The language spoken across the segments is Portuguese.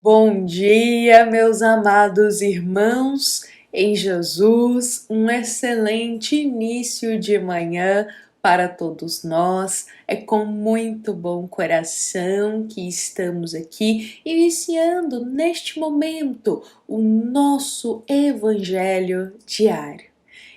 Bom dia, meus amados irmãos em Jesus, um excelente início de manhã para todos nós. É com muito bom coração que estamos aqui, iniciando neste momento o nosso Evangelho diário.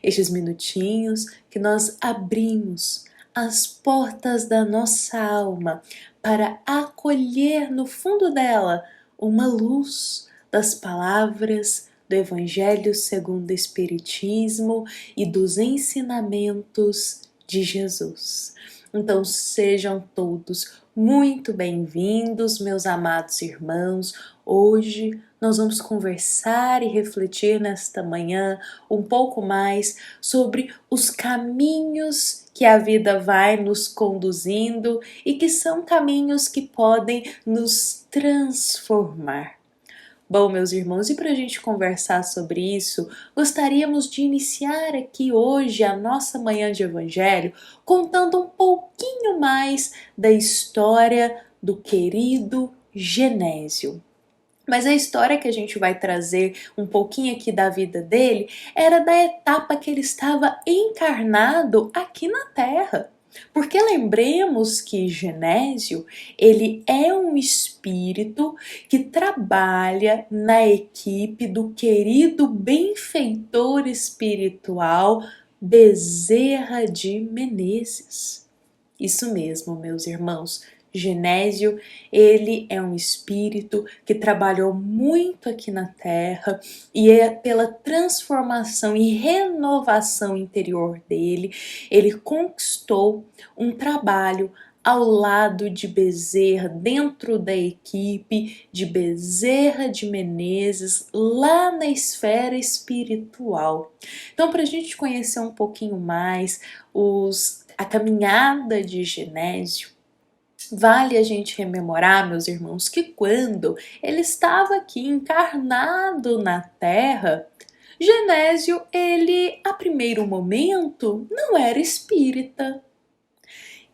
Estes minutinhos que nós abrimos as portas da nossa alma para acolher no fundo dela uma luz das palavras do Evangelho segundo o Espiritismo e dos ensinamentos de Jesus. Então sejam todos muito bem-vindos, meus amados irmãos. Hoje nós vamos conversar e refletir nesta manhã um pouco mais sobre os caminhos que a vida vai nos conduzindo e que são caminhos que podem nos transformar. Bom, meus irmãos, e para a gente conversar sobre isso, gostaríamos de iniciar aqui hoje a nossa manhã de Evangelho contando um pouquinho mais da história do querido Genésio. Mas a história que a gente vai trazer um pouquinho aqui da vida dele era da etapa que ele estava encarnado aqui na Terra. Porque lembremos que Genésio, ele é um espírito que trabalha na equipe do querido benfeitor espiritual Bezerra de Menezes. Isso mesmo, meus irmãos. Genésio, ele é um espírito que trabalhou muito aqui na Terra e é pela transformação e renovação interior dele, ele conquistou um trabalho ao lado de Bezerra, dentro da equipe de Bezerra de Menezes, lá na esfera espiritual. Então, para a gente conhecer um pouquinho mais a caminhada de Genésio, vale a gente rememorar, meus irmãos, que quando ele estava aqui encarnado na Terra, Genésio, ele, a primeiro momento, não era espírita.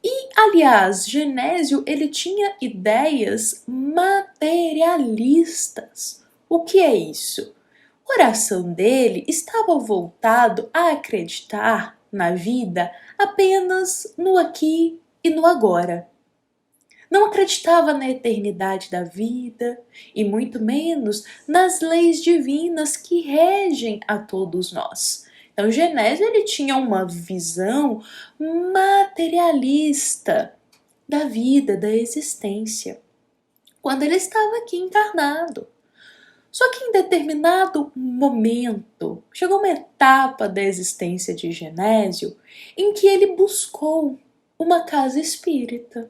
E, aliás, Genésio, ele tinha ideias materialistas. O que é isso? O coração dele estava voltado a acreditar na vida apenas no aqui e no agora. Não acreditava na eternidade da vida e muito menos nas leis divinas que regem a todos nós. Então Genésio, ele tinha uma visão materialista da vida, da existência, quando ele estava aqui encarnado. Só que em determinado momento, chegou uma etapa da existência de Genésio em que ele buscou uma casa espírita.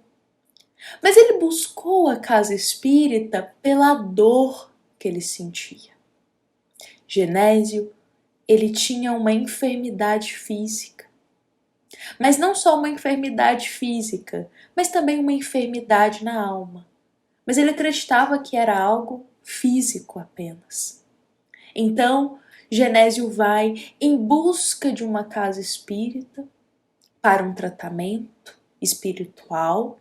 Mas ele buscou a casa espírita pela dor que ele sentia. Genésio, ele tinha uma enfermidade física. Mas não só uma enfermidade física, mas também uma enfermidade na alma. Mas ele acreditava que era algo físico apenas. Então, Genésio vai em busca de uma casa espírita para um tratamento espiritual.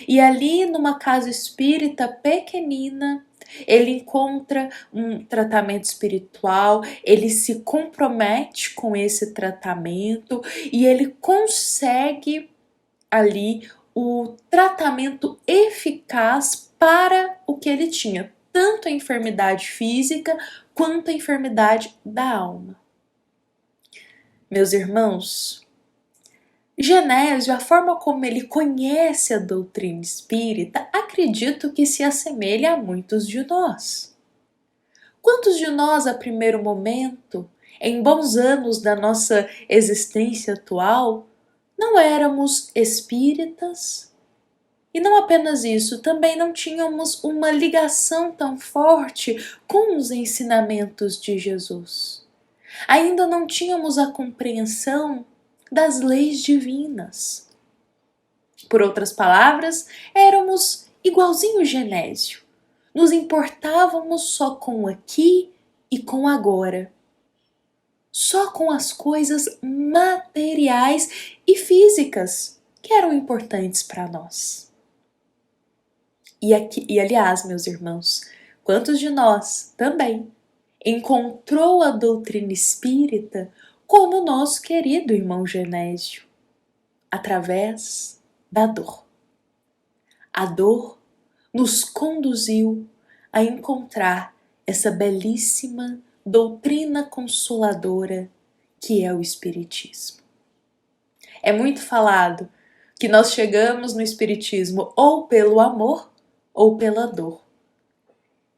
E ali numa casa espírita pequenina, ele encontra um tratamento espiritual, ele se compromete com esse tratamento e ele consegue ali o tratamento eficaz para o que ele tinha, tanto a enfermidade física quanto a enfermidade da alma. Meus irmãos, Genésio, a forma como ele conhece a doutrina espírita, acredito que se assemelha a muitos de nós. Quantos de nós, a primeiro momento, em bons anos da nossa existência atual, não éramos espíritas? E não apenas isso, também não tínhamos uma ligação tão forte com os ensinamentos de Jesus. Ainda não tínhamos a compreensão das leis divinas. Por outras palavras, éramos igualzinho Genésio. Nos importávamos só com o aqui e com o agora. Só com as coisas materiais e físicas que eram importantes para nós. E aliás, meus irmãos, quantos de nós também encontrou a doutrina espírita como o nosso querido irmão Genésio, através da dor. A dor nos conduziu a encontrar essa belíssima doutrina consoladora que é o Espiritismo. É muito falado que nós chegamos no Espiritismo ou pelo amor ou pela dor.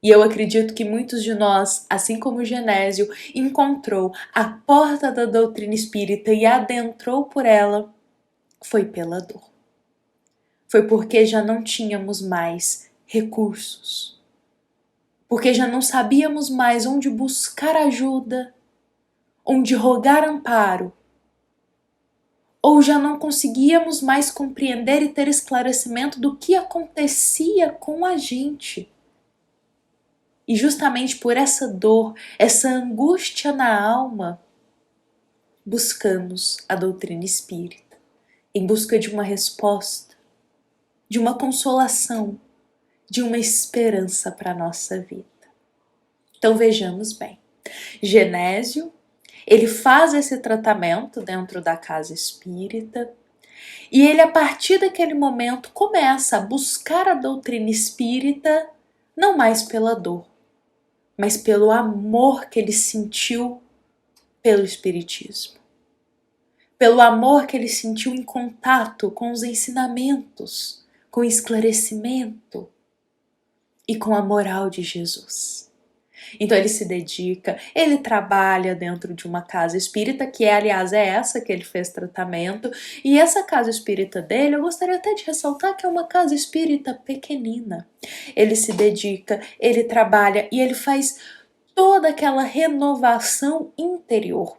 E eu acredito que muitos de nós, assim como Genésio, encontrou a porta da doutrina espírita e adentrou por ela, foi pela dor. Foi porque já não tínhamos mais recursos. Porque já não sabíamos mais onde buscar ajuda, onde rogar amparo, ou já não conseguíamos mais compreender e ter esclarecimento do que acontecia com a gente. E justamente por essa dor, essa angústia na alma, buscamos a doutrina espírita, em busca de uma resposta, de uma consolação, de uma esperança para a nossa vida. Então vejamos bem, Genésio, ele faz esse tratamento dentro da casa espírita e ele, a partir daquele momento, começa a buscar a doutrina espírita não mais pela dor, mas pelo amor que ele sentiu pelo Espiritismo. Pelo amor que ele sentiu em contato com os ensinamentos, com o esclarecimento e com a moral de Jesus. Então ele se dedica, ele trabalha dentro de uma casa espírita, que aliás é essa que ele fez tratamento, e essa casa espírita dele, eu gostaria até de ressaltar que é uma casa espírita pequenina. Ele se dedica, ele trabalha e ele faz toda aquela renovação interior.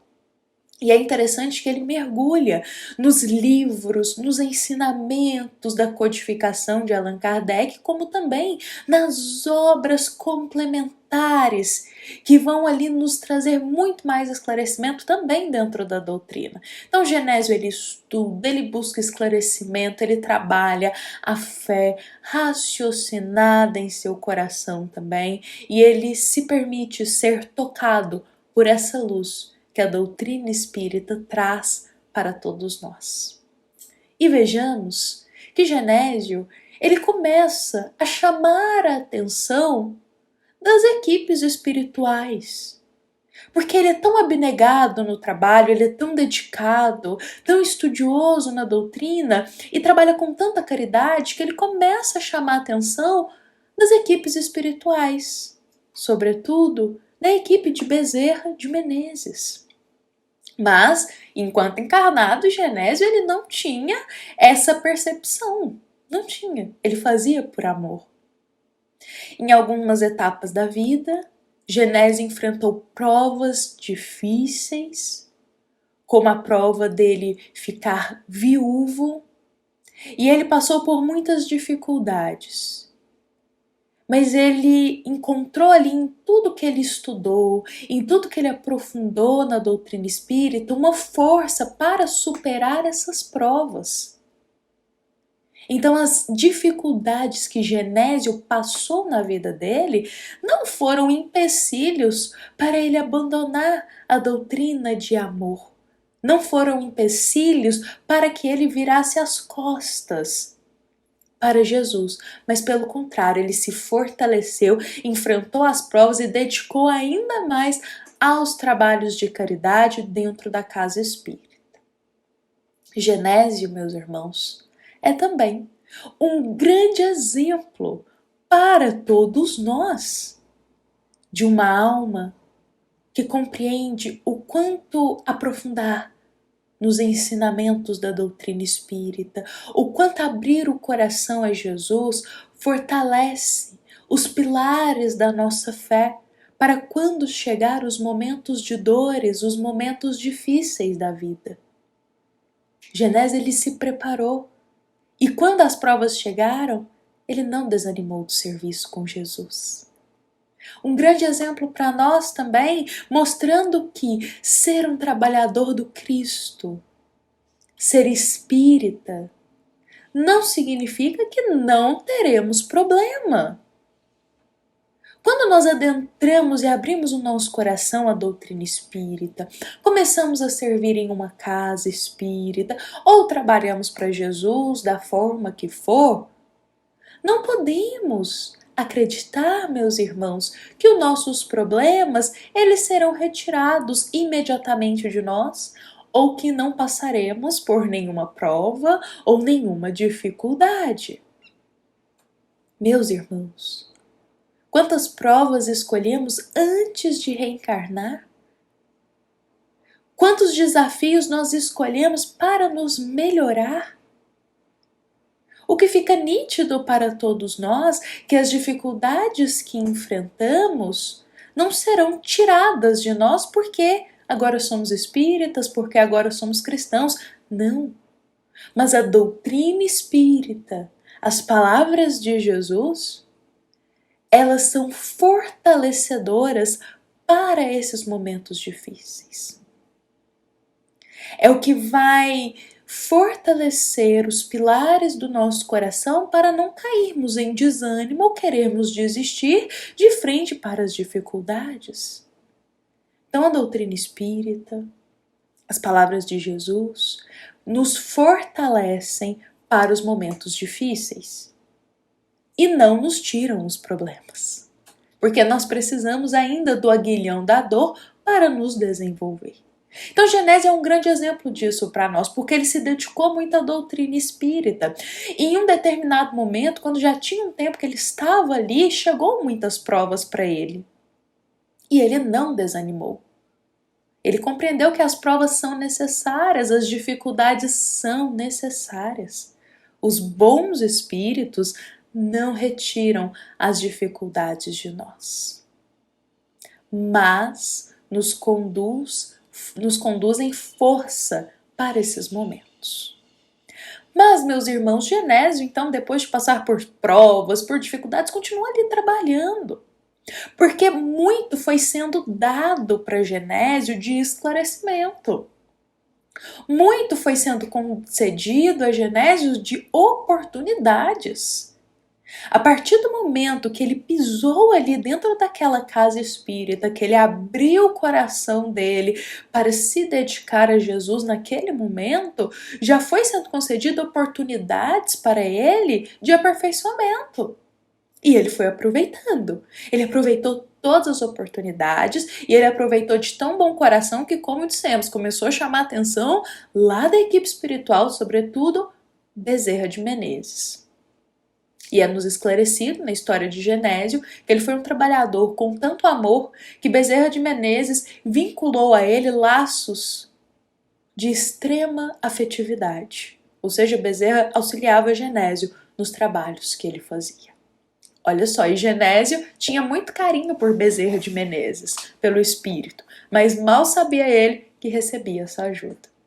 E é interessante que ele mergulha nos livros, nos ensinamentos da codificação de Allan Kardec, como também nas obras complementares que vão ali nos trazer muito mais esclarecimento também dentro da doutrina. Então Genésio, ele estuda, ele busca esclarecimento, ele trabalha a fé raciocinada em seu coração também, e ele se permite ser tocado por essa luz que a doutrina espírita traz para todos nós. E vejamos que Genésio, ele começa a chamar a atenção das equipes espirituais. Porque ele é tão abnegado no trabalho, ele é tão dedicado, tão estudioso na doutrina e trabalha com tanta caridade que ele começa a chamar a atenção das equipes espirituais, sobretudo da equipe de Bezerra de Menezes. Mas, enquanto encarnado, Genésio, ele não tinha essa percepção. Não tinha. Ele fazia por amor. Em algumas etapas da vida, Genésio enfrentou provas difíceis, como a prova dele ficar viúvo, e ele passou por muitas dificuldades. Mas ele encontrou ali em tudo que ele estudou, em tudo que ele aprofundou na doutrina espírita, uma força para superar essas provas. Então as dificuldades que Genésio passou na vida dele não foram empecilhos para ele abandonar a doutrina de amor. Não foram empecilhos para que ele virasse as costas para Jesus, mas pelo contrário, ele se fortaleceu, enfrentou as provas e dedicou ainda mais aos trabalhos de caridade dentro da casa espírita. Genésio, meus irmãos, é também um grande exemplo para todos nós de uma alma que compreende o quanto aprofundar nos ensinamentos da doutrina espírita, o quanto abrir o coração a Jesus fortalece os pilares da nossa fé para quando chegar os momentos de dores, os momentos difíceis da vida. Genésio, ele se preparou e quando as provas chegaram, ele não desanimou do serviço com Jesus. Um grande exemplo para nós também, mostrando que ser um trabalhador do Cristo, ser espírita, não significa que não teremos problema. Quando nós adentramos e abrimos o nosso coração à doutrina espírita, começamos a servir em uma casa espírita ou trabalhamos para Jesus da forma que for, não podemos acreditar, meus irmãos, que os nossos problemas eles serão retirados imediatamente de nós ou que não passaremos por nenhuma prova ou nenhuma dificuldade. Meus irmãos, quantas provas escolhemos antes de reencarnar? Quantos desafios nós escolhemos para nos melhorar? O que fica nítido para todos nós que as dificuldades que enfrentamos não serão tiradas de nós porque agora somos espíritas, porque agora somos cristãos. Não. Mas a doutrina espírita, as palavras de Jesus, elas são fortalecedoras para esses momentos difíceis. É o que vai fortalecer os pilares do nosso coração para não cairmos em desânimo ou querermos desistir de frente para as dificuldades. Então, a doutrina espírita, as palavras de Jesus, nos fortalecem para os momentos difíceis e não nos tiram os problemas, porque nós precisamos ainda do aguilhão da dor para nos desenvolver. Então, Genésio é um grande exemplo disso para nós, porque ele se dedicou muito à doutrina espírita. E em um determinado momento, quando já tinha um tempo que ele estava ali, chegou muitas provas para ele. E ele não desanimou. Ele compreendeu que as provas são necessárias, as dificuldades são necessárias. Os bons espíritos não retiram as dificuldades de nós, mas nos conduzem força para esses momentos. Mas, meus irmãos, Genésio, então, depois de passar por provas, por dificuldades, continua ali trabalhando. Porque muito foi sendo dado para Genésio de esclarecimento. Muito foi sendo concedido a Genésio de oportunidades. A partir do momento que ele pisou ali dentro daquela casa espírita, que ele abriu o coração dele para se dedicar a Jesus naquele momento, já foi sendo concedido oportunidades para ele de aperfeiçoamento. E ele foi aproveitando. Ele aproveitou todas as oportunidades e ele aproveitou de tão bom coração que, como dissemos, começou a chamar a atenção lá da equipe espiritual, sobretudo Bezerra de Menezes. E é nos esclarecido na história de Genésio que ele foi um trabalhador com tanto amor que Bezerra de Menezes vinculou a ele laços de extrema afetividade. Ou seja, Bezerra auxiliava Genésio nos trabalhos que ele fazia. Olha só, e Genésio tinha muito carinho por Bezerra de Menezes, pelo espírito, mas mal sabia ele que recebia essa ajuda.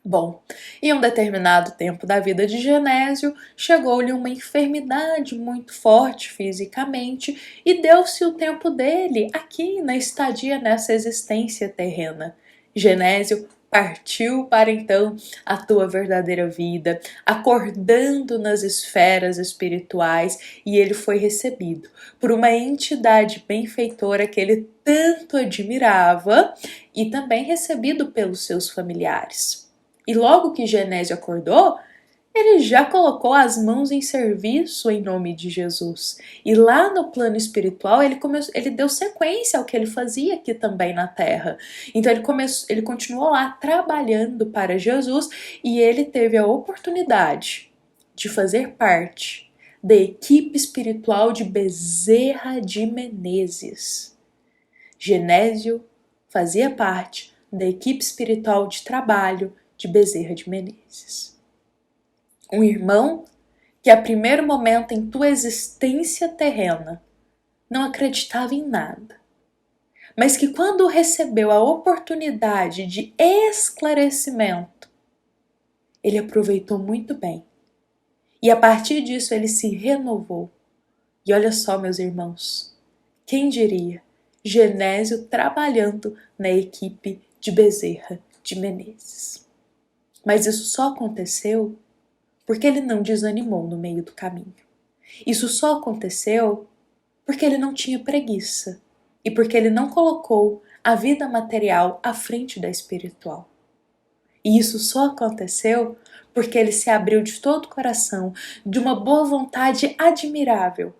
Bom, em um determinado tempo da vida de Genésio, chegou-lhe uma enfermidade muito forte fisicamente e deu-se o tempo dele aqui na estadia nessa existência terrena. Genésio partiu para então a tua verdadeira vida, acordando nas esferas espirituais, e ele foi recebido por uma entidade benfeitora que ele tanto admirava e também recebido pelos seus familiares. E logo que Genésio acordou, ele já colocou as mãos em serviço em nome de Jesus. E lá no plano espiritual, ele deu sequência ao que ele fazia aqui também na Terra. Então ele continuou lá trabalhando para Jesus e ele teve a oportunidade de fazer parte da equipe espiritual de Bezerra de Menezes. Genésio fazia parte da equipe espiritual de trabalho de Bezerra de Menezes. Um irmão que a primeiro momento em tua existência terrena não acreditava em nada, mas que quando recebeu a oportunidade de esclarecimento, ele aproveitou muito bem. E a partir disso ele se renovou. E olha só, meus irmãos, quem diria? Genésio trabalhando na equipe de Bezerra de Menezes. Mas isso só aconteceu porque ele não desanimou no meio do caminho. Isso só aconteceu porque ele não tinha preguiça e porque ele não colocou a vida material à frente da espiritual. E isso só aconteceu porque ele se abriu de todo o coração, de uma boa vontade admirável,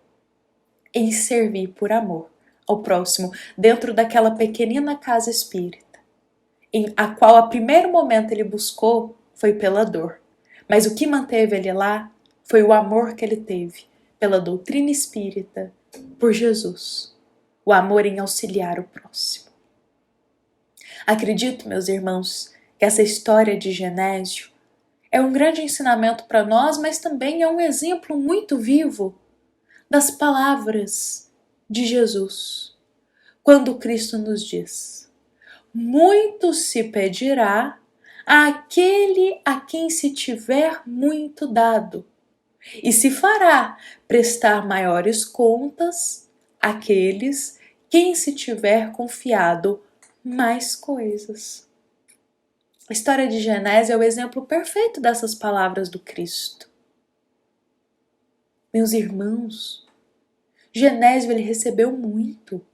em servir por amor ao próximo dentro daquela pequenina casa espírita, em a qual a primeiro momento ele buscou foi pela dor, mas o que manteve ele lá foi o amor que ele teve pela doutrina espírita, por Jesus, o amor em auxiliar o próximo. Acredito, meus irmãos, que essa história de Genésio é um grande ensinamento para nós, mas também é um exemplo muito vivo das palavras de Jesus, quando Cristo nos diz: muito se pedirá àquele a quem se tiver muito dado, e se fará prestar maiores contas àqueles quem se tiver confiado mais coisas. A história de Genésio é o exemplo perfeito dessas palavras do Cristo. Meus irmãos, Genésio ele recebeu muito,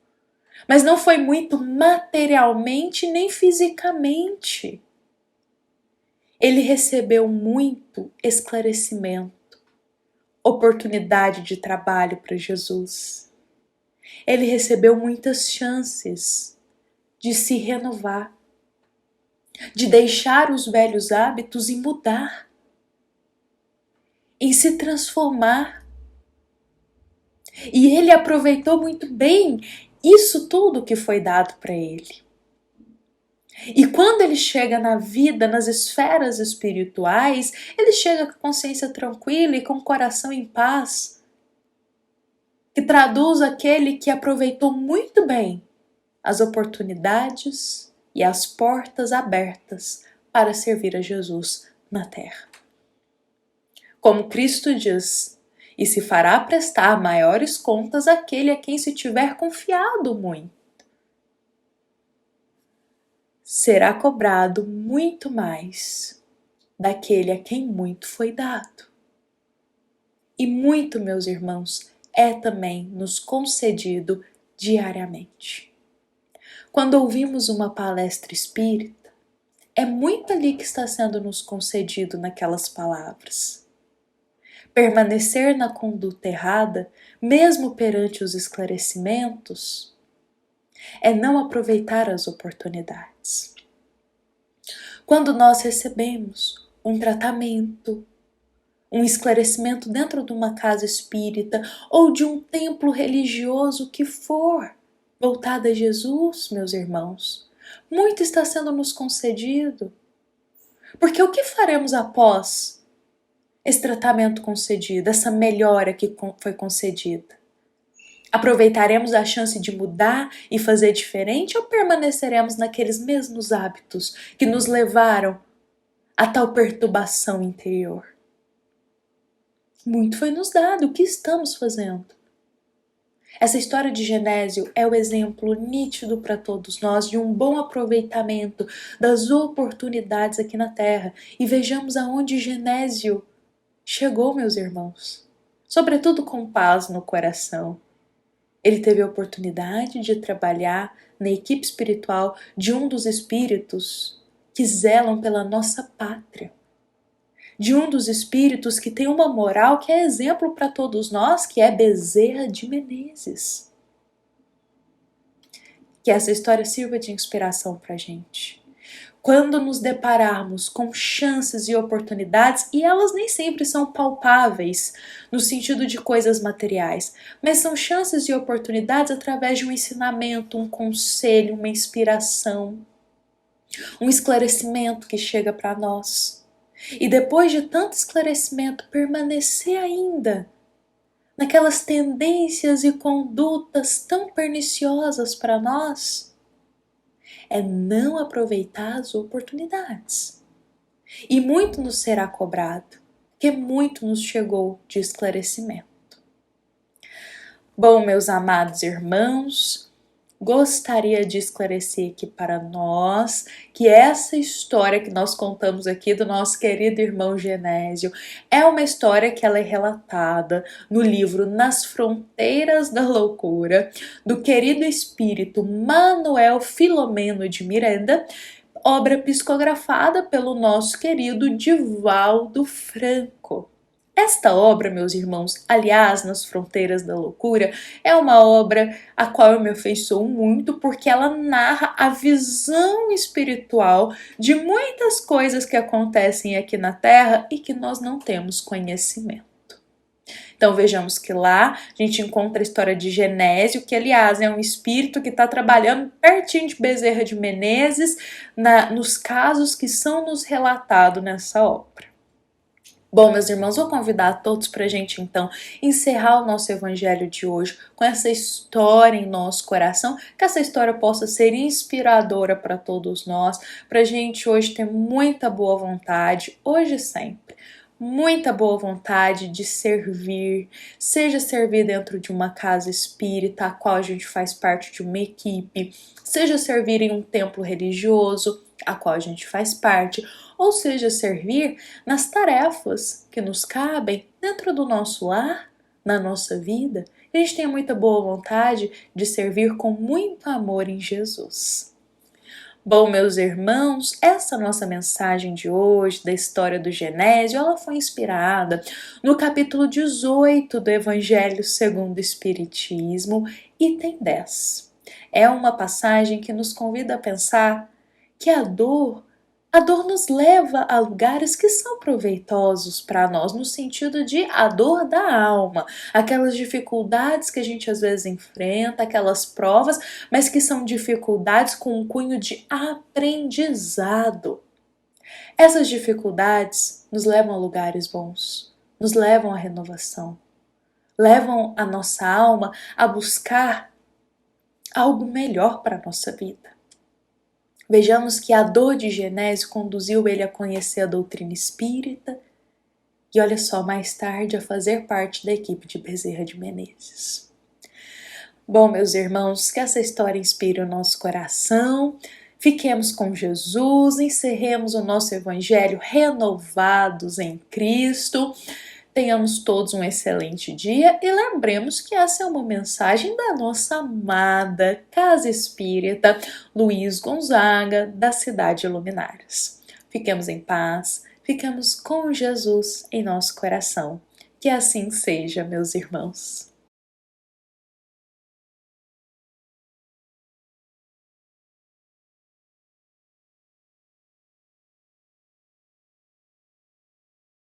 mas não foi muito materialmente nem fisicamente. Ele recebeu muito esclarecimento, oportunidade de trabalho para Jesus. Ele recebeu muitas chances de se renovar, de deixar os velhos hábitos e mudar, em se transformar. E ele aproveitou muito bem isso tudo que foi dado para ele. E quando ele chega na vida, nas esferas espirituais, ele chega com a consciência tranquila e com o coração em paz, que traduz aquele que aproveitou muito bem as oportunidades e as portas abertas para servir a Jesus na terra. Como Cristo diz: e se fará prestar maiores contas àquele a quem se tiver confiado muito. Será cobrado muito mais daquele a quem muito foi dado. E muito, meus irmãos, é também nos concedido diariamente. Quando ouvimos uma palestra espírita, é muito ali que está sendo nos concedido naquelas palavras. Permanecer na conduta errada, mesmo perante os esclarecimentos, é não aproveitar as oportunidades. Quando nós recebemos um tratamento, um esclarecimento dentro de uma casa espírita ou de um templo religioso que for voltado a Jesus, meus irmãos, muito está sendo nos concedido. Porque o que faremos após esse tratamento concedido, essa melhora que foi concedida? Aproveitaremos a chance de mudar e fazer diferente ou permaneceremos naqueles mesmos hábitos que nos levaram a tal perturbação interior? Muito foi nos dado, o que estamos fazendo? Essa história de Genésio é o exemplo nítido para todos nós de um bom aproveitamento das oportunidades aqui na Terra. E vejamos aonde Genésio chegou, meus irmãos. Sobretudo com paz no coração. Ele teve a oportunidade de trabalhar na equipe espiritual de um dos espíritos que zelam pela nossa pátria. De um dos espíritos que tem uma moral que é exemplo para todos nós, que é Bezerra de Menezes. Que essa história sirva de inspiração para a gente. Quando nos depararmos com chances e oportunidades, e elas nem sempre são palpáveis no sentido de coisas materiais, mas são chances e oportunidades através de um ensinamento, um conselho, uma inspiração, um esclarecimento que chega para nós. E depois de tanto esclarecimento, permanecer ainda naquelas tendências e condutas tão perniciosas para nós, é não aproveitar as oportunidades. E muito nos será cobrado, porque muito nos chegou de esclarecimento. Bom, meus amados irmãos, gostaria de esclarecer aqui para nós que essa história que nós contamos aqui do nosso querido irmão Genésio é uma história que ela é relatada no livro Nas Fronteiras da Loucura, do querido espírito Manuel Filomeno de Miranda, obra psicografada pelo nosso querido Divaldo Franco. Esta obra, meus irmãos, aliás, Nas Fronteiras da Loucura, é uma obra a qual eu me afeiçoo muito porque ela narra a visão espiritual de muitas coisas que acontecem aqui na Terra e que nós não temos conhecimento. Então vejamos que lá a gente encontra a história de Genésio, que aliás é um espírito que está trabalhando pertinho de Bezerra de Menezes nos casos que são nos relatados nessa obra. Bom, meus irmãos, vou convidar a todos para a gente, então, encerrar o nosso evangelho de hoje com essa história em nosso coração, que essa história possa ser inspiradora para todos nós, para a gente hoje ter muita boa vontade, hoje e sempre, muita boa vontade de servir, seja servir dentro de uma casa espírita, a qual a gente faz parte de uma equipe, seja servir em um templo religioso, a qual a gente faz parte, ou seja, servir nas tarefas que nos cabem dentro do nosso lar, na nossa vida, e a gente tenha muita boa vontade de servir com muito amor em Jesus. Bom, meus irmãos, essa nossa mensagem de hoje, da história do Genésio, ela foi inspirada no capítulo 18 do Evangelho segundo o Espiritismo, item 10. É uma passagem que nos convida a pensar que a dor nos leva a lugares que são proveitosos para nós, no sentido de a dor da alma, aquelas dificuldades que a gente às vezes enfrenta, aquelas provas, mas que são dificuldades com um cunho de aprendizado. Essas dificuldades nos levam a lugares bons, nos levam à renovação, levam a nossa alma a buscar algo melhor para a nossa vida. Vejamos que a dor de Genésio conduziu ele a conhecer a doutrina espírita e olha só, mais tarde a fazer parte da equipe de Bezerra de Menezes. Bom, meus irmãos, que essa história inspire o nosso coração, fiquemos com Jesus, encerremos o nosso evangelho renovados em Cristo. Tenhamos todos um excelente dia e lembremos que essa é uma mensagem da nossa amada Casa Espírita Luiz Gonzaga, da Cidade Luminares. Fiquemos em paz, fiquemos com Jesus em nosso coração. Que assim seja, meus irmãos.